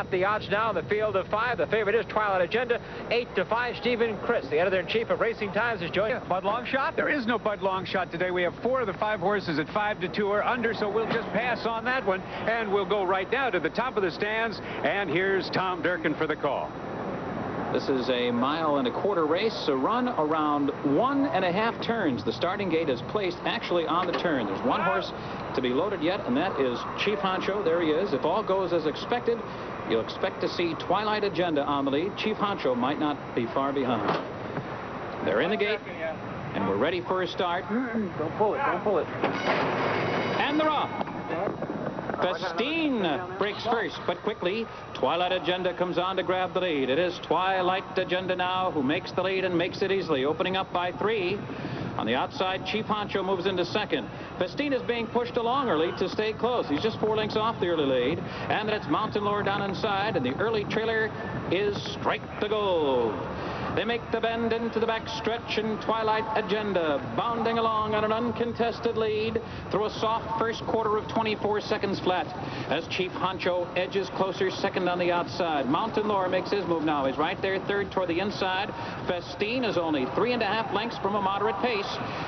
got the odds now in the field of 5. The favorite is Twilight Agenda, 8-5. Stephen Chris, the editor-in-chief of Racing Times, is joining. Bud Longshot? There is no Bud Longshot today. We have 4 of the 5 horses at 5-2 or under, so we'll just pass on that one, and we'll go right down to the top of the stands, and here's Tom Durkin for the call. This is a 1.25 mile race, a run around 1.5 turns. The starting gate is placed actually on the turn. There's one horse to be loaded yet, and that is Chief Honcho. There he is. If all goes as expected, you'll expect to see Twilight Agenda on the lead. Chief Honcho might not be far behind. They're in the gate, and we're ready for a start. Don't pull it, don't pull it. And they're off. Festin breaks first, but quickly Twilight Agenda comes on to grab the lead. It is Twilight Agenda now who makes the lead and makes it easily, opening up by 3. On the outside, Chief Honcho moves into second. Festin is being pushed along early to stay close. He's just 4 lengths off the early lead. And then it's Mountain Lure down inside, and the early trailer is Strike the Gold. They make the bend into the back stretch, and Twilight Agenda bounding along on an uncontested lead through a soft first quarter of 24 seconds flat as Chief Honcho edges closer, second on the outside. Mountain Lure makes his move now. He's right there, third toward the inside. Festin is only 3.5 lengths from a moderate pace,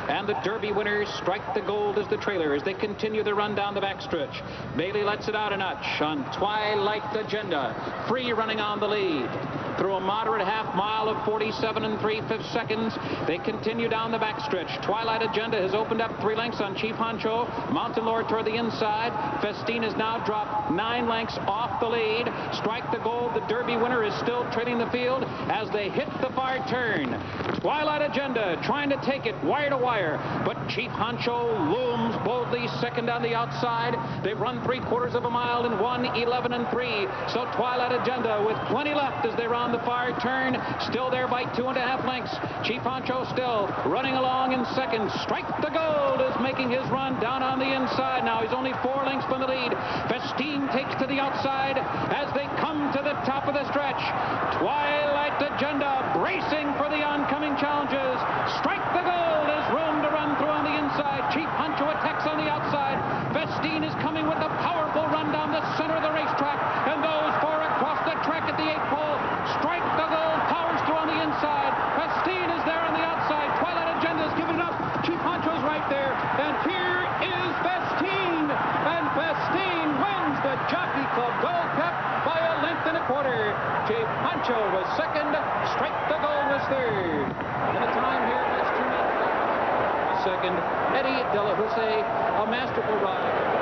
and the Derby winner Strike the Gold is the trailer as they continue the run down the back stretch. Bailey lets it out a notch on Twilight Agenda, free running on the lead. Through a moderate half mile of 47 3/5 seconds, they continue down the backstretch. Twilight Agenda has opened up 3 lengths on Chief Honcho. Mountain Lure toward the inside. Festin has now dropped 9 lengths off the lead. Strike the Gold, the Derby winner, is still trailing the field as they hit the far turn. Twilight Agenda trying to take it wire to wire, but Chief Honcho looms boldly second on the outside. They've run 3/4 mile in 1:11 3. So Twilight Agenda with plenty left as they round the far turn, still there by 2.5 lengths. Chief Honcho still running along in second. Strike the Gold is making his run down on the inside. Now he's only 4 lengths from the lead. Festin takes to the outside as they come to the top of the stretch. Twilight Agenda bracing for the oncoming challenges. Strike the Gold has room to run through on the inside. Chief Honcho attacks on the outside. Festin is coming with a powerful run down the center of the racetrack, and those 4 across the track at the 8th pole. Strike the Gold powers through on the inside. Festin is there on the outside. Twilight Agenda is giving it up. Chief Honcho's right there. And here is Festin. And Festin wins the Jockey Club Gold Cup by 1.25 lengths. Chief Honcho was second. Strike the Gold was third. And the time here is 2 minutes. Second, Eddie De La Houssaye, a masterful ride.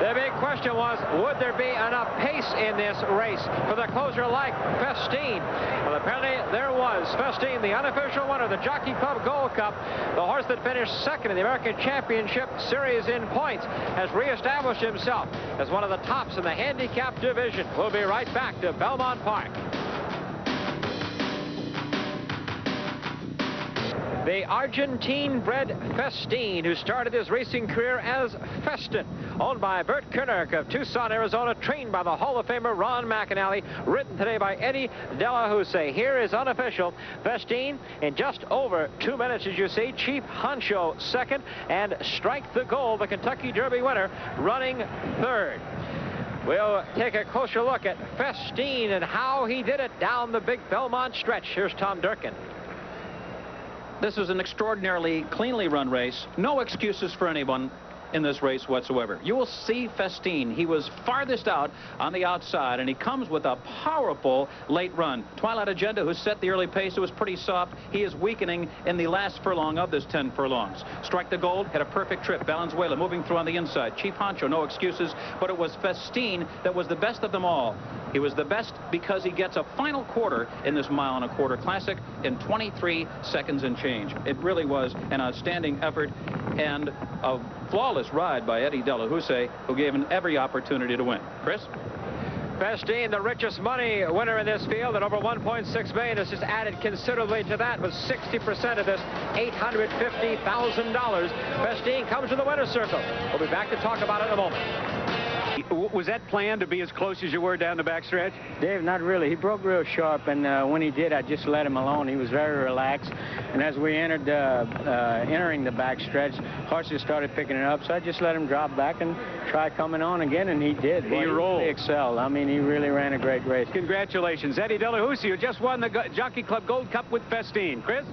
The big question was, would there be enough pace in this race for the closer like Festin? Well, apparently there was. Festin, the unofficial winner of the Jockey Club Gold Cup, the horse that finished second in the American Championship Series in points, has reestablished himself as one of the tops in the handicap division. We'll be right back to Belmont Park. The Argentine-bred Festin, who started his racing career as Festin, owned by Bert Koenig of Tucson, Arizona, trained by the Hall of Famer Ron McAnally, ridden today by Eddie De La Houssaye. Here is unofficial Festin in just over 2 minutes, as you see. Chief Honcho second, and Strike the Gold, the Kentucky Derby winner, running third. We'll take a closer look at Festin and how he did it down the big Belmont stretch. Here's Tom Durkin. This was an extraordinarily cleanly run race. No excuses for anyone in this race whatsoever. You will see Festin. He was farthest out on the outside, and he comes with a powerful late run. Twilight Agenda, who set the early pace, it was pretty soft. He is weakening in the last furlong of this 10 furlongs. Strike the Gold had a perfect trip. Valenzuela moving through on the inside. Chief Honcho, no excuses, but it was Festin that was the best of them all. He was the best because he gets a final quarter in this 1.25 mile classic in 23 seconds and change. It really was an outstanding effort and a flawless ride by Eddie De La Houssaye, who gave him every opportunity to win. Chris? Festin, the richest money winner in this field at over $1.6 million, has just added considerably to that with 60% of this $850,000. Festin comes to the winner's circle. We'll be back to talk about it in a moment. Was that planned to be as close as you were down the backstretch? Dave, not really. He broke real sharp, and when he did, I just let him alone. He was very relaxed. And as we entered entering the backstretch, horses started picking it up, so I just let him drop back and try coming on again, and he did. He rolled. Really excelled. I mean, he really ran a great race. Congratulations, Eddie Delahousie, who just won the Jockey Club Gold Cup with Festin. Chris?